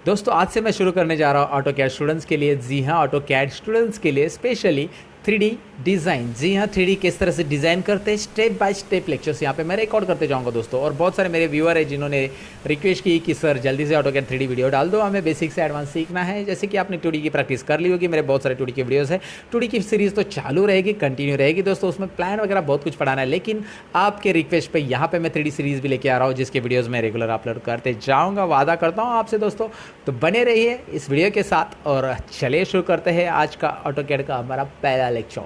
दोस्तों आज से मैं शुरू करने जा रहा हूँ ऑटोकैड स्टूडेंट्स के लिए। जी हाँ, ऑटोकैड स्टूडेंट्स के लिए स्पेशली 3D डिज़ाइन। जी हाँ, 3D किस तरह से डिज़ाइन करते हैं स्टेप बाय स्टेप लेक्चर्स यहाँ पे मैं रिकॉर्ड करते जाऊँगा दोस्तों। और बहुत सारे मेरे व्यूअर हैं जिन्होंने रिक्वेस्ट की कि सर जल्दी से ऑटोकैड 3D वीडियो डाल दो, हमें बेसिक से एडवांस सीखना है। जैसे कि आपने 2D की प्रैक्टिस कर ली होगी, मेरे बहुत सारे 2D के वीडियोज़ है। 2D की सीरीज़ तो चालू रहेगी, कंटिन्यू रहेगी दोस्तों, उसमें प्लान वगैरह बहुत कुछ पढ़ाना है। लेकिन आपके रिक्वेस्ट पर यहाँ पर मैं 3D सीरीज़ भी लेके आ रहा हूँ, जिसके वीडियोज़ मैं रेगुलर अपलोड करते जाऊँगा, वादा करता हूँ आपसे दोस्तों। तो बने रहिए इस वीडियो के साथ और चलिए शुरू करते हैं आज का ऑटोकैड का हमारा पहला लेक्चर।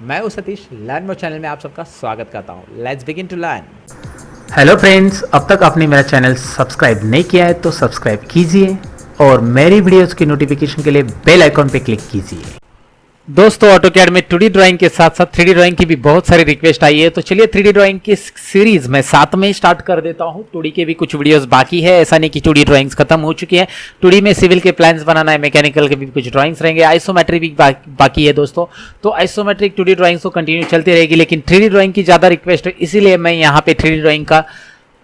मैं हूं सतीश, लर्न मोर चैनल में आप सबका स्वागत करता हूं। Let's begin to learn. Hello friends, अब तक आपने मेरा चैनल सब्सक्राइब नहीं किया है तो सब्सक्राइब कीजिए और मेरी वीडियोस की नोटिफिकेशन के लिए बेल आइकॉन पे क्लिक कीजिए। दोस्तों ऑटोकैड में 2D ड्राइंग के साथ साथ 3D ड्राइंग की भी बहुत सारी रिक्वेस्ट आई है, तो चलिए 3D ड्राइंग की सीरीज मैं साथ में स्टार्ट कर देता हूं। 2D के भी कुछ वीडियोस बाकी है, ऐसा नहीं कि 2D ड्राइंग्स खत्म हो चुकी है। 2D में सिविल के प्लान्स बनाना है, मैकेनिकल के भी कुछ ड्राइंग्स रहेंगे, आइसोमेट्रिक भी बाकी है दोस्तों। तो आइसोमेट्रिक 2D ड्राइंग्स तो कंटिन्यू चलती रहेगी, लेकिन 3D ड्राइंग की ज़्यादा रिक्वेस्ट है, इसीलिए मैं यहाँ पे 3D ड्राइंग का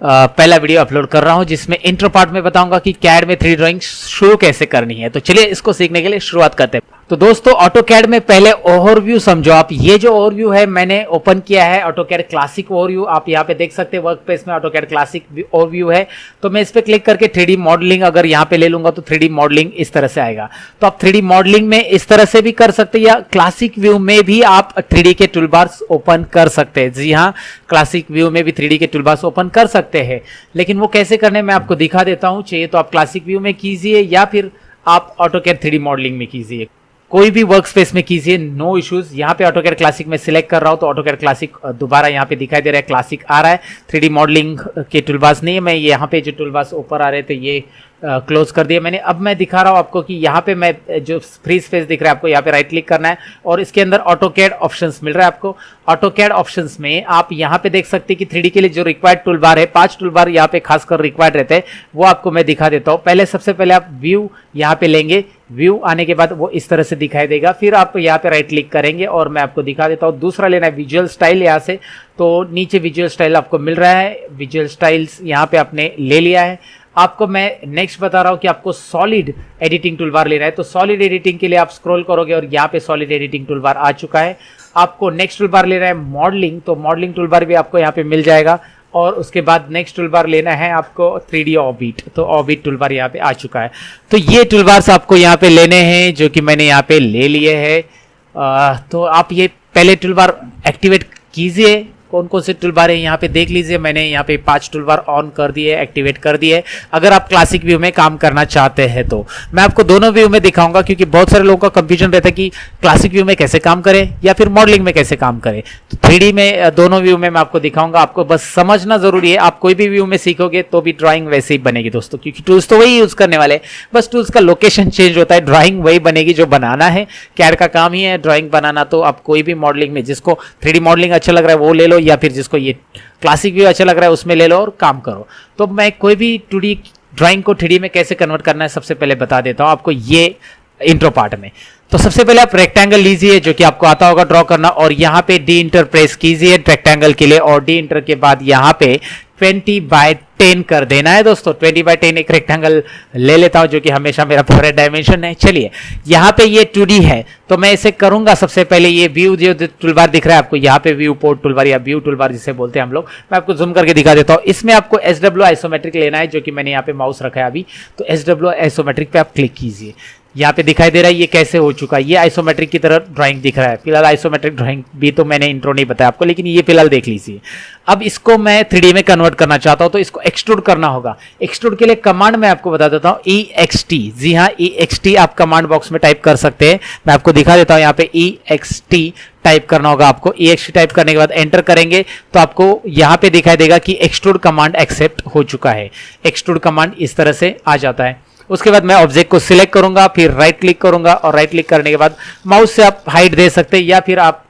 पहला वीडियो अपलोड कर रहा हूं, जिसमें इंट्रो पार्ट में बताऊंगा कि कैड में 3D ड्राइंग शुरू कैसे करनी है। तो चलिए इसको सीखने के लिए शुरुआत करते हैं। तो दोस्तों ऑटोकैड में पहले ओवरव्यू समझो आप। ये जो ओवरव्यू है मैंने ओपन किया है ऑटोकैड क्लासिक ओवरव्यू, आप यहाँ पे देख सकते हैं वर्क पेज में ऑटोकैड क्लासिक ओवरव्यू है। तो मैं इस पे क्लिक करके 3D मॉडलिंग अगर यहाँ पे ले लूंगा तो 3D मॉडलिंग इस तरह से आएगा। तो आप 3D मॉडलिंग में इस तरह से भी कर सकते हैं, या क्लासिक व्यू में भी आप 3D के टूलबार्स ओपन कर सकते हैं। जी हाँ, क्लासिक व्यू में भी 3D के टूलबार्स ओपन कर सकते हैं, लेकिन वो कैसे करने मैं आपको दिखा देता हूँ। चाहिए तो आप क्लासिक व्यू में कीजिए या फिर आप ऑटोकैड 3D मॉडलिंग में कीजिए, कोई भी वर्क स्पेस में कीजिए, नो इश्यूज। यहाँ पे ऑटोकैड क्लासिक में सिलेक्ट कर रहा हूँ तो ऑटोकैड क्लासिक दोबारा यहाँ पे दिखाई दे रहा है, क्लासिक आ रहा है। 3D मॉडलिंग के टूलबार्स नहीं है, मैं यहाँ पे जो टूलबार्स ऊपर आ रहे थे ये क्लोज कर दिया मैंने। अब मैं दिखा रहा हूँ आपको कि यहाँ पे मैं जो फ्री स्पेस दिख रहा है आपको, यहाँ पे राइट क्लिक करना है और इसके अंदर ऑटोकैड ऑप्शंस मिल रहा है आपको। ऑटोकैड ऑप्शंस में आप यहाँ पे देख सकते हैं कि 3D के लिए जो रिक्वायर्ड टूलबार है, 5 टूलबार यहाँ पे खासकर रिक्वायर्ड रहते हैं, वो आपको मैं दिखा देता हूँ। पहले सबसे पहले आप व्यू यहाँ पे लेंगे, व्यू आने के बाद वो इस तरह से दिखाई देगा, फिर आप यहाँ पे राइट क्लिक करेंगे और मैं आपको दिखा देता हूँ। दूसरा लेना है विजुअल स्टाइल, यहाँ से तो नीचे विजुअल स्टाइल आपको मिल रहा है, विजुअल स्टाइल्स यहाँ पे आपने ले लिया है। आपको मैं नेक्स्ट बता रहा हूँ कि आपको सॉलिड एडिटिंग टूलबार लेना है। तो सॉलिड एडिटिंग के लिए आप स्क्रॉल करोगे और यहाँ पे सॉलिड एडिटिंग टूलबार आ चुका है। आपको नेक्स्ट टूलबार लेना है मॉडलिंग, तो मॉडलिंग टूलबार भी आपको यहाँ पे मिल जाएगा। और उसके बाद नेक्स्ट टूलबार लेना है आपको 3D ऑर्बिट, तो ऑर्बिट टूलबार यहाँ पे आ चुका है। तो ये टूलबार्स आपको यहाँ पे लेने हैं, जो कि मैंने यहाँ पे ले लिए हैं। तो आप ये पहले टूलबार एक्टिवेट कीजिए। कौन कौन से टूलबार है यहाँ पे देख लीजिए, मैंने यहाँ पे 5 टूलबार ऑन कर दिए, एक्टिवेट कर दिए। अगर आप क्लासिक व्यू में काम करना चाहते हैं तो मैं आपको दोनों व्यू में दिखाऊंगा, क्योंकि बहुत सारे लोगों का कंफ्यूजन रहता है कि क्लासिक व्यू में कैसे काम करें या फिर मॉडलिंग में कैसे काम करें। तो 3D में दोनों व्यू में मैं आपको दिखाऊंगा, आपको बस समझना जरूरी है। आप कोई भी व्यू में सीखोगे तो भी ड्राइंग वैसे ही बनेगी दोस्तों, क्योंकि टूल्स तो वही यूज करने वाले, बस टूल्स का लोकेशन चेंज होता है, ड्राइंग वही बनेगी जो बनाना है। कैड का काम ही है ड्राइंग बनाना। तो आप कोई भी मॉडलिंग में, जिसको 3D मॉडलिंग अच्छा लग रहा है वो ले लो, या फिर जिसको ये क्लासिक व्यू अच्छा लग रहा है उसमें ले लो और काम करो। तो मैं कोई भी 2D ड्राइंग को 3D में कैसे कन्वर्ट करना है सबसे पहले बता देता हूं आपको ये इंट्रो पार्ट में। तो सबसे पहले आप रेक्टेंगल लीजिए, जो कि आपको आता होगा ड्रॉ करना, और यहाँ पे डी इंटर प्रेस कीजिए रेक्टेंगल के लिए, और डी इंटर के बाद यहाँ पे 20/10 कर देना है दोस्तों। 20/10 एक रेक्टेंगल ले लेता हूं, जो कि हमेशा मेरा फेवरेट डायमेंशन है। चलिए यहाँ पे ये 2D है तो मैं इसे करूंगा। सबसे पहले ये व्यू जो टूलबार दिख रहा है आपको, यहाँ पे व्यू पोर्ट टूलबार या व्यू टूलबार जिसे बोलते हैं हम लोग, मैं आपको जूम करके दिखा देता हूँ। इसमें आपको SW आइसोमेट्रिक लेना है, जो कि मैंने यहाँ पे माउस रखा है अभी। तो SW आइसोमेट्रिक पे आप क्लिक कीजिए, यहाँ पे दिखाई दे रहा है ये कैसे हो चुका है। ये आइसोमेट्रिक की तरह ड्राइंग दिख रहा है। फिलहाल आइसोमेट्रिक ड्राइंग भी तो मैंने इंट्रो नहीं बताया आपको, लेकिन ये फिलहाल देख लीजिए। अब इसको मैं 3D में कन्वर्ट करना चाहता हूं तो इसको एक्सट्रूड करना होगा। एक्सट्रूड के लिए कमांड मैं आपको बता देता हूं, EXT। जी हाँ, EXT आप कमांड बॉक्स में टाइप कर सकते हैं, मैं आपको दिखा देता हूं। यहाँ पे EXT टाइप करना होगा आपको। EXT टाइप करने के बाद एंटर करेंगे तो आपको यहाँ पे दिखाई देगा कि एक्सट्रूड कमांड एक्सेप्ट हो चुका है। एक्सट्रूड कमांड इस तरह से आ जाता है। उसके बाद मैं ऑब्जेक्ट को सिलेक्ट करूंगा, फिर राइट क्लिक करूंगा, और राइट क्लिक करने के बाद माउस से आप हाइट दे सकते हैं, या फिर आप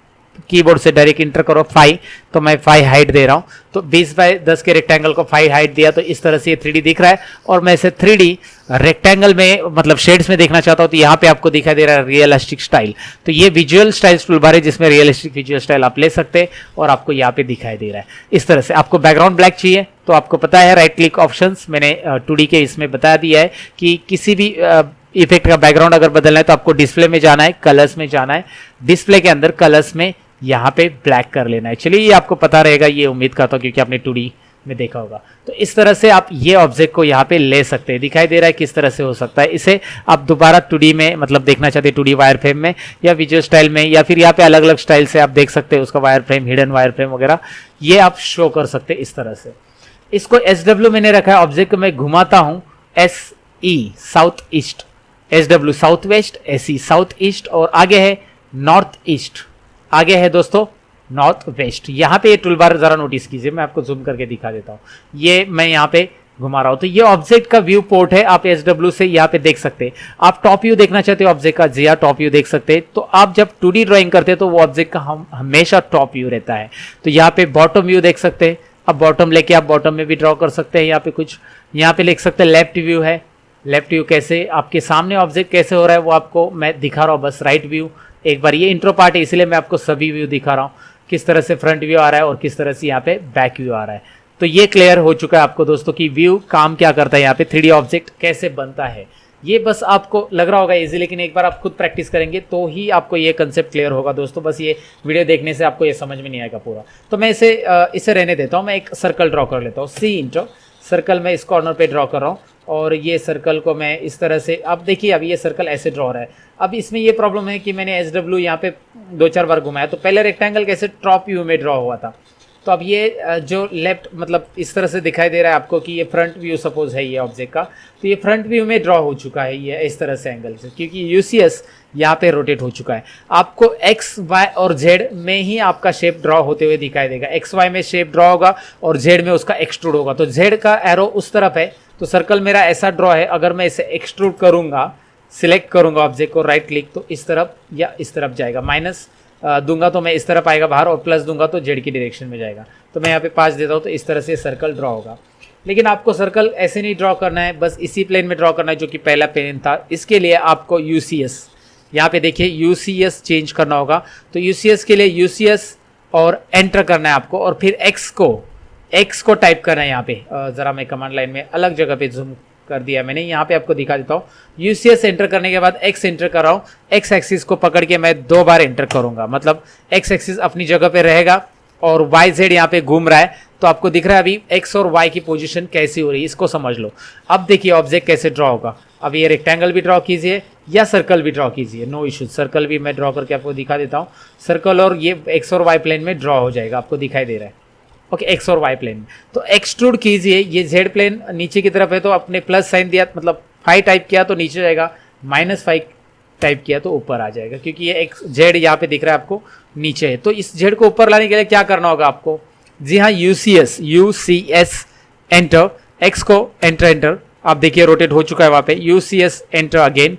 कीबोर्ड से डायरेक्ट इंटर करो 5, तो मैं 5 हाइट दे रहा हूं। तो 20/10 के रेक्टेंगल को 5 हाइट दिया, तो इस तरह से ये 3D दिख रहा है। और मैं इसे 3D रेक्टेंगल में मतलब शेड्स में देखना चाहता हूं, तो यहाँ पे आपको दिखाई दे रहा है रियलिस्टिक स्टाइल। तो ये विजुअल स्टाइल्स टूलबार है, जिसमें रियलिस्टिक विजुअल स्टाइल आप ले सकते हैं, और आपको यहाँ पे दिखाई दे रहा है इस तरह से। आपको बैकग्राउंड ब्लैक चाहिए तो आपको पता है राइट क्लिक ऑप्शंस मैंने 2D के इसमें बता दिया है कि किसी भी इफेक्ट का बैकग्राउंड अगर बदलना है तो आपको डिस्प्ले में जाना है, कलर्स में जाना है, डिस्प्ले के अंदर कलर्स में यहाँ पे ब्लैक कर लेना है। चलिए ये आपको पता रहेगा, ये उम्मीद करता हूँ क्योंकि आपने 2D में देखा होगा। तो इस तरह से आप ये ऑब्जेक्ट को यहाँ पे ले सकते हैं। दिखाई दे रहा है किस तरह से हो सकता है। इसे आप दोबारा 2D में मतलब देखना चाहते हैं 2D वायर फ्रेम में या विजुअल स्टाइल में, या फिर यहाँ पे अलग अलग स्टाइल से आप देख सकते हैं उसका wire frame, hidden wire frame वगैरह, ये आप शो कर सकते हैं इस तरह से। इसको SW मैंने रखा है, ऑब्जेक्ट में घुमाता हूँ SE south east, SW south west, SE south east, और आगे है नॉर्थ ईस्ट, आगे है दोस्तों नॉर्थ वेस्ट। यहाँ पे ये टूलबार जरा नोटिस कीजिए, मैं आपको जूम करके दिखा देता हूँ। ये मैं यहाँ पे घुमा रहा हूँ तो ये ऑब्जेक्ट का व्यू पोर्ट है, आप SW से यहाँ पे देख सकते हैं। आप टॉप व्यू देखना चाहते हो ऑब्जेक्ट का, जी हाँ टॉप व्यू देख सकते हैं। तो आप जब 2D ड्राइंग करते हैं तो वो ऑब्जेक्ट का हमेशा टॉप व्यू रहता है। तो यहाँ पे बॉटम व्यू देख सकते हैं, अब बॉटम लेके आप बॉटम में भी ड्रॉ कर सकते हैं। यहाँ पे कुछ यहाँ पे लिख सकते हैं लेफ्ट व्यू है, लेफ्ट व्यू कैसे आपके सामने ऑब्जेक्ट कैसे हो रहा है वो आपको मैं दिखा रहा हूँ बस। राइट व्यू एक बार, ये इंट्रो पार्ट है इसलिए मैं आपको सभी व्यू दिखा रहा हूँ, किस तरह से फ्रंट व्यू आ रहा है और किस तरह से यहाँ पे बैक व्यू आ रहा है। तो ये क्लियर हो चुका है आपको दोस्तों कि व्यू काम क्या करता है, यहाँ पे 3D ऑब्जेक्ट कैसे बनता है। ये बस आपको लग रहा होगा इजी, लेकिन एक बार आप खुद प्रैक्टिस करेंगे तो ही आपको ये कंसेप्ट क्लियर होगा दोस्तों। बस ये वीडियो देखने से आपको ये समझ में नहीं आएगा पूरा। तो मैं इसे रहने देता हूँ, मैं एक सर्कल ड्रॉ कर लेता हूँ। सी इंटो सर्कल में इस कॉर्नर पे ड्रॉ कर रहा हूँ और ये सर्कल को मैं इस तरह से, अब देखिए अब ये सर्कल ऐसे ड्रॉ हो रहा है। अब इसमें ये प्रॉब्लम है कि मैंने SW यहाँ पे 2-4 बार घुमाया, तो पहले रेक्टेंगल कैसे टॉप व्यू में ड्रॉ हुआ था। तो अब ये जो लेफ्ट मतलब इस तरह से दिखाई दे रहा है आपको कि ये फ्रंट व्यू सपोज है ये ऑब्जेक्ट का, तो ये फ्रंट व्यू में ड्रॉ हो चुका है ये इस तरह से एंगल से, क्योंकि UCS यहाँ पे रोटेट हो चुका है। आपको X, Y और Z में ही आपका शेप ड्रॉ होते हुए दिखाई देगा। XY में शेप ड्रॉ होगा और Z में उसका एक्सट्रूड होगा। तो Z का एरो उस तरफ है, तो सर्कल मेरा ऐसा ड्रॉ है। अगर मैं इसे एक्सट्रूड करूंगा, सिलेक्ट करूंगा ऑब्जेक्ट को, राइट क्लिक, तो इस तरफ या इस तरफ जाएगा। माइनस दूंगा तो मैं इस तरफ आएगा बाहर, और प्लस दूंगा तो Z की डायरेक्शन में जाएगा। तो मैं यहाँ पे 5 देता हूँ तो इस तरह से सर्कल ड्रॉ होगा। लेकिन आपको सर्कल ऐसे नहीं ड्रॉ करना है, बस इसी प्लेन में ड्रॉ करना है जो कि पहला प्लेन था। इसके लिए आपको UCS, यहाँ पे देखिए UCS चेंज करना होगा। तो UCS के लिए UCS और एंटर करना है आपको, और फिर X को टाइप करना है यहाँ पे। ज़रा मैं कमांड लाइन में अलग जगह पे जूम कर दिया मैंने, यहाँ पे आपको दिखा देता हूँ। UCS एंटर करने के बाद X एंटर कर रहा हूँ। X एक्सिस को पकड़ के मैं 2 बार एंटर करूंगा, मतलब X एक्सिस अपनी जगह पे रहेगा और YZ यहाँ पे घूम रहा है। तो आपको दिख रहा है अभी X और Y की पोजीशन कैसी हो रही है, इसको समझ लो। अब देखिए ऑब्जेक्ट कैसे ड्रॉ होगा। अब ये रेक्टेंगल भी ड्रॉ कीजिए या सर्कल भी ड्रॉ कीजिए, नो इशू। सर्कल भी मैं ड्रॉ करके आपको दिखा देता हूँ। सर्कल और ये X और Y प्लेन में ड्रॉ हो जाएगा, आपको दिखाई दे रहा है। ओके, X और Y प्लेन में तो एक्सट्रूड कीजिए। ये Z प्लेन नीचे की तरफ है तो आपने प्लस साइन दिया, मतलब 5 टाइप किया तो नीचे जाएगा, -5 टाइप किया तो ऊपर आ जाएगा, क्योंकि ये Z यहाँ पे दिख रहा है आपको नीचे है। तो इस Z को ऊपर लाने के लिए क्या करना होगा आपको, जी हाँ UCS एंटर, X को एंटर, आप देखिए रोटेट हो चुका है वहाँ पे। UCS enter again,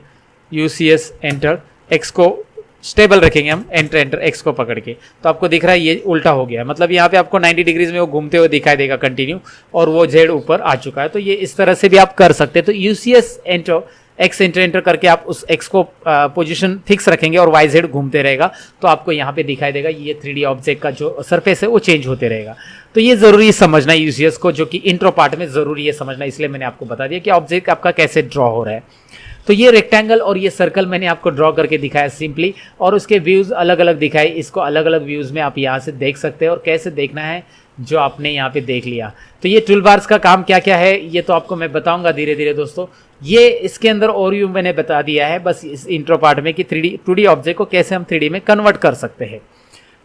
UCS enter, X को स्टेबल रखेंगे हम, एंटर X को पकड़ के, तो आपको दिख रहा है ये उल्टा हो गया। मतलब यहाँ पे आपको 90 डिग्रीज में वो घूमते हुए दिखाई देगा कंटिन्यू, और वो Z ऊपर आ चुका है। तो ये इस तरह से भी आप कर सकते हैं। तो UCS एंटर, X एंटर करके आप उस X को पोजीशन फिक्स रखेंगे और YZ घूमते रहेगा, तो आपको यहाँ पे दिखाई देगा ये 3D ऑब्जेक्ट का जो सरफेस है वो चेंज होते रहेगा। तो ये जरूरी समझना है UCS को, जो कि इंट्रो पार्ट में जरूरी है समझना, इसलिए मैंने आपको बता दिया कि ऑब्जेक्ट आपका कैसे ड्रॉ हो रहा है। तो ये रेक्टेंगल और ये सर्कल मैंने आपको ड्रॉ करके दिखाया सिंपली, और उसके व्यूज़ अलग अलग दिखाए। इसको अलग अलग व्यूज़ में आप यहाँ से देख सकते हैं, और कैसे देखना है जो आपने यहाँ पे देख लिया। तो ये टूल बार्स का काम क्या क्या है ये तो आपको मैं बताऊंगा धीरे धीरे दोस्तों। ये इसके अंदर और व्यू मैंने बता दिया है बस इस इंट्रो पार्ट में कि 2D ऑब्जेक्ट को कैसे हम 3D में कन्वर्ट कर सकते हैं।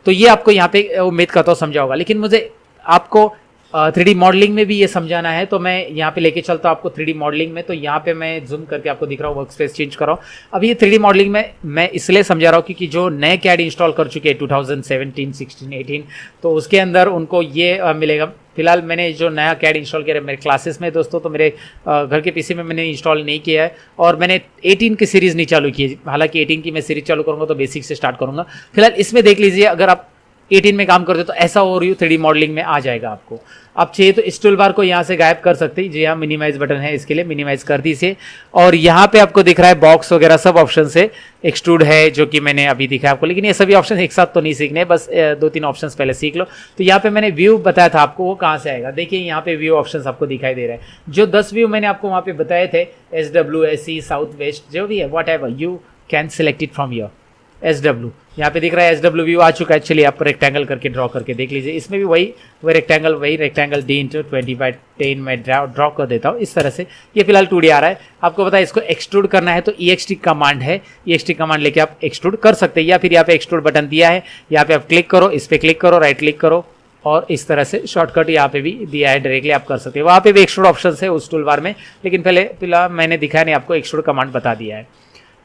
तो ये आपको यहाँ पे उम्मीद करता हूँ समझा होगा। लेकिन मुझे आपको 3D मॉडलिंग में भी ये समझाना है, तो मैं यहाँ पे लेके चलता हूँ आपको 3D मॉडलिंग में। तो यहाँ पे मैं जूम करके आपको दिख रहा हूँ, वर्क स्पेस चेंज कर रहा हूँ। अब ये 3D मॉडलिंग में मैं इसलिए समझा रहा हूँ क्योंकि जो नए कैड इंस्टॉल कर चुके हैं 2017, 16, 18, तो उसके अंदर उनको ये मिलेगा। फिलहाल मैंने जो नया कैड इंस्टॉल किया है मेरे क्लासेस में दोस्तों, तो मेरे घर के पीसी में मैंने इंस्टॉल नहीं किया है, और मैंने 18 की सीरीज़ नहीं चालू की है। हालांकि 18 की मैं सीरीज चालू करूँगा तो बेसिक से स्टार्ट करूँगा। फिलहाल इसमें देख लीजिए, अगर आप 18 में काम करते हो तो ऐसा ओवरव्यू 3D मॉडलिंग में आ जाएगा आपको। आप चाहिए तो इस टूल बार को यहाँ से गायब कर सकते हैं, जी हाँ, मिनिमाइज बटन है, इसके लिए मिनिमाइज कर दीजिए। और यहाँ पे आपको दिख रहा है बॉक्स वगैरह सब ऑप्शन से, एक्सट्रूड है जो कि मैंने अभी दिखाया आपको, लेकिन ये सभी ऑप्शन एक साथ तो नहीं सीखने, बस 2-3 ऑप्शंस पहले सीख लो। तो यहाँ पे मैंने व्यू बताया था आपको, वो कहाँ से आएगा, देखिए यहाँ पे व्यू ऑप्शंस आपको दिखाई दे रहे हैं। जो 10 व्यू मैंने आपको वहाँ पे बताए थे, SW, SE, साउथ वेस्ट, जो भी है what ever, you can select it from your SW। यहाँ पे दिख रहा है SW व्यू आ चुका है। चलिए आप रेक्टेंगल करके ड्रॉ करके देख लीजिए, इसमें भी वही रेक्टेंगल D/20/10 में ड्रॉ कर देता हूँ इस तरह से। ये फिलहाल 2D आ रहा है। आपको पता है इसको एक्सट्रूड करना है तो EXT कमांड है, EXT कमांड लेके आप एक्सट्रूड कर सकते हैं, या फिर यहाँ पे एक्सट्रूड बटन दिया है, यहाँ पे आप क्लिक करो, इस पर क्लिक करो, राइट क्लिक करो और इस तरह से शॉर्टकट यहाँ पे भी दिया है, डायरेक्टली आप कर सकते हैं। वहाँ पे भी एक्सट्रूड ऑप्शन है उस टूल बार में, लेकिन फिलहाल मैंने दिखाया नहीं आपको, एक्सट्रूड कमांड बता दिया है।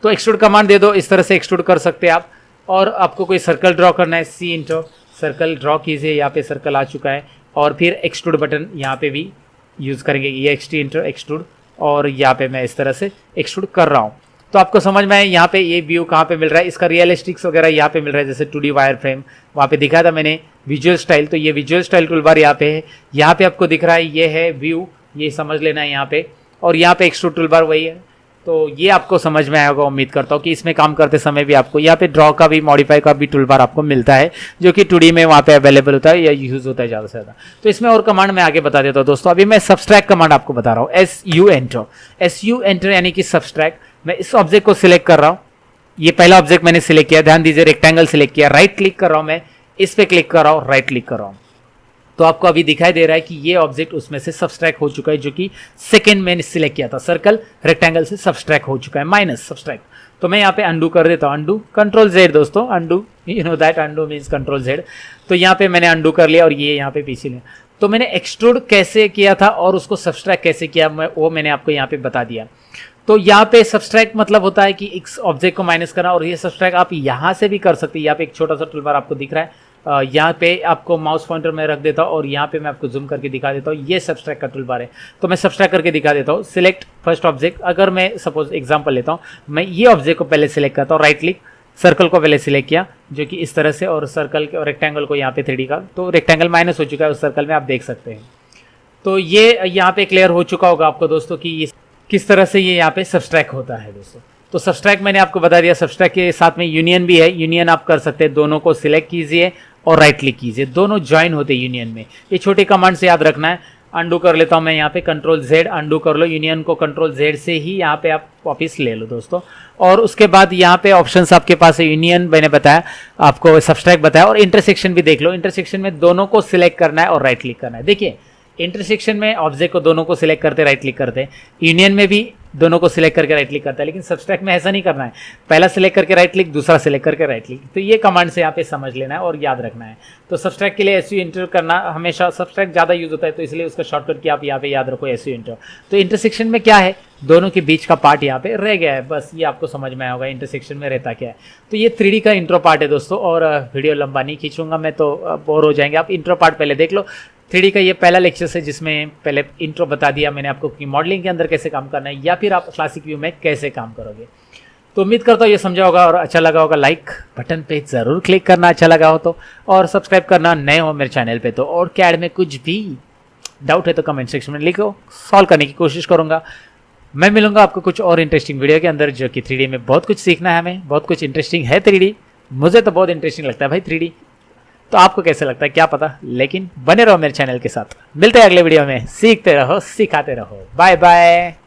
तो एक्सट्रूड कमांड दे दो, इस तरह से एक्सट्रूड कर सकते हैं आप। और आपको कोई सर्कल ड्रॉ करना है, C इंटो सर्कल ड्रॉ कीजिए, यहाँ पे सर्कल आ चुका है। और फिर एक्सट्रूड बटन यहाँ पे भी यूज़ करेंगे, EXT इंटो एक्सट्रूड, और यहाँ पे मैं इस तरह से एक्सट्रूड कर रहा हूँ। तो आपको समझ में आए यहाँ पे ये व्यू कहाँ पे मिल रहा है, इसका रियलिस्टिक्स वगैरह यहाँ पे मिल रहा है, जैसे 2D वायर फ्रेम वहाँ पे दिखाया था मैंने, विजुअल स्टाइल, तो ये विजुअल स्टाइल टूल बार यहाँ पे है। यहाँ पे आपको दिख रहा है ये है व्यू, ये समझ लेना है यहाँ पे। और यहाँ पे एक्सट्रूड टूल बार वही है। तो ये आपको समझ में आया होगा, उम्मीद करता हूँ कि इसमें काम करते समय भी आपको यहाँ पे ड्रॉ का भी, मॉडिफाई का भी टूल बार आपको मिलता है, जो कि 2D में वहाँ पे अवेलेबल होता है या यूज़ होता है ज़्यादा से ज़्यादा। तो इसमें और कमांड मैं आगे बता देता हूँ दोस्तों। अभी मैं सब्सट्रैक्ट कमांड आपको बता रहा हूँ, SU एंटर यानी कि सब्सट्रैक्ट। मैं इस ऑब्जेक्ट को सिलेक्ट कर रहा हूँ, ये पहला ऑब्जेक्ट मैंने सिलेक्ट किया, ध्यान दीजिए रेक्टेंगल सिलेक्ट किया, राइट क्लिक कर रहा हूँ मैं, इस पर क्लिक कर रहा हूँ, राइट क्लिक कर रहा हूँ, तो आपको अभी दिखाई दे रहा है कि ये ऑब्जेक्ट उसमें से सब्सट्रैक्ट हो चुका है, जो कि सेकंड मैंने सिलेक्ट किया था। सर्कल रेक्टेंगल से सब्सट्रैक्ट हो चुका है, माइनस सब्सट्रैक्ट। तो मैं यहाँ पे अंडू कर देता हूँ, अंडू Ctrl+Z दोस्तों, undo, you know that undo means Ctrl+Z। तो यहाँ पे मैंने अंडू कर लिया और ये यहाँ पे पीछे लिया। तो मैंने एक्सट्रूड कैसे किया था और उसको सब्सट्रैक्ट कैसे किया, वो मैंने आपको यहाँ पे बता दिया। तो यहाँ पे सब्सट्रैक्ट मतलब होता है कि एक ऑब्जेक्ट को माइनस करना, और ये सब्सट्रैक्ट आप यहाँ से भी कर सकते हैं। यहाँ पे एक छोटा सा टूल बार आपको दिख रहा है, यहाँ पे आपको माउस पॉइंटर में रख देता हूँ और यहाँ पे मैं आपको जूम करके दिखा देता हूँ, ये सब्सट्रैक्ट का टूल बार है। तो मैं सब्सट्रैक्ट करके दिखा देता हूँ। सिलेक्ट फर्स्ट ऑब्जेक्ट, अगर मैं सपोज एग्जांपल लेता हूँ, मैं ये ऑब्जेक्ट को पहले सिलेक्ट करता हूँ, राइट क्लिक, सर्कल को पहले सिलेक्ट किया जो कि इस तरह से, और सर्कल और रेक्टेंगल को यहाँ पे 3D का, तो रेक्टेंगल माइनस हो चुका है उस सर्कल में, आप देख सकते हैं। तो ये यहाँ पे क्लियर हो चुका होगा आपको दोस्तों कि किस तरह से ये यहाँ पे सब्सट्रैक्ट होता है दोस्तों। तो सब्सट्रैक्ट मैंने आपको बता दिया। सब्सट्रैक्ट के साथ में यूनियन भी है, यूनियन आप कर सकते हैं, दोनों को सिलेक्ट कीजिए और राइट क्लिक कीजिए, दोनों ज्वाइन होते हैं यूनियन में। ये छोटे कमांड से याद रखना है। अंडू कर लेता हूँ मैं यहाँ पे, Ctrl+Z अंडू कर लो, यूनियन को Ctrl+Z से ही यहाँ पे आप वापिस ले लो दोस्तों। और उसके बाद यहाँ पे ऑप्शंस आपके पास है, यूनियन मैंने बताया आपको, सब्सट्रैक्ट बताया, और इंटरसेक्शन भी देख लो। इंटरसेक्शन में दोनों को सिलेक्ट करना है और राइट क्लिक करना है। देखिए इंटरसेक्शन में ऑब्जेक्ट को दोनों को सिलेक्ट करते राइट क्लिक करते हैं, यूनियन में भी दोनों को सिलेक्ट करके राइट क्लिक करता है, लेकिन सब्सट्रैक्ट में ऐसा नहीं करना है, पहला सिलेक्ट करके राइट क्लिक, दूसरा सिलेक्ट करके राइट क्लिक। तो ये कमांड से यहाँ पे समझ लेना है और याद रखना है। तो सब्सट्रैक्ट के लिए SU इंटर करना हमेशा, सब्सट्रैक्ट ज़्यादा यूज होता है तो इसलिए उसका शॉर्टकट की आप यहाँ पे याद रखो, SU इंटर। तो इंटरसेक्शन में क्या है, दोनों के बीच का पार्ट यहाँ पे रह गया है, बस ये आपको समझ में आया होगा इंटरसेक्शन में रहता क्या है। तो ये 3D का इंट्रो पार्ट है दोस्तों, और वीडियो लंबा नहीं खींचूंगा मैं, तो बोर हो जाएंगे। आप इंट्रो पार्ट पहले देख लो। 3D का ये पहला लेक्चर है जिसमें पहले इंट्रो बता दिया मैंने आपको कि मॉडलिंग के अंदर कैसे काम करना है, या फिर आप क्लासिक व्यू में कैसे काम करोगे। तो उम्मीद करता हूँ ये समझा होगा और अच्छा लगा होगा। लाइक बटन पे ज़रूर क्लिक करना अच्छा लगा हो तो, और सब्सक्राइब करना नए हो मेरे चैनल पे तो। और कैड में कुछ भी डाउट है तो कमेंट सेक्शन में लिखो, सॉल्व करने की कोशिश करूँगा। मैं मिलूंगा आपको कुछ और इंटरेस्टिंग वीडियो के अंदर, जो कि 3D में बहुत कुछ सीखना है हमें, बहुत कुछ इंटरेस्टिंग है 3D। मुझे तो बहुत इंटरेस्टिंग लगता है भाई 3D, तो आपको कैसे लगता है क्या पता, लेकिन बने रहो मेरे चैनल के साथ। मिलते हैं अगले वीडियो में, सीखते रहो सिखाते रहो। Bye bye.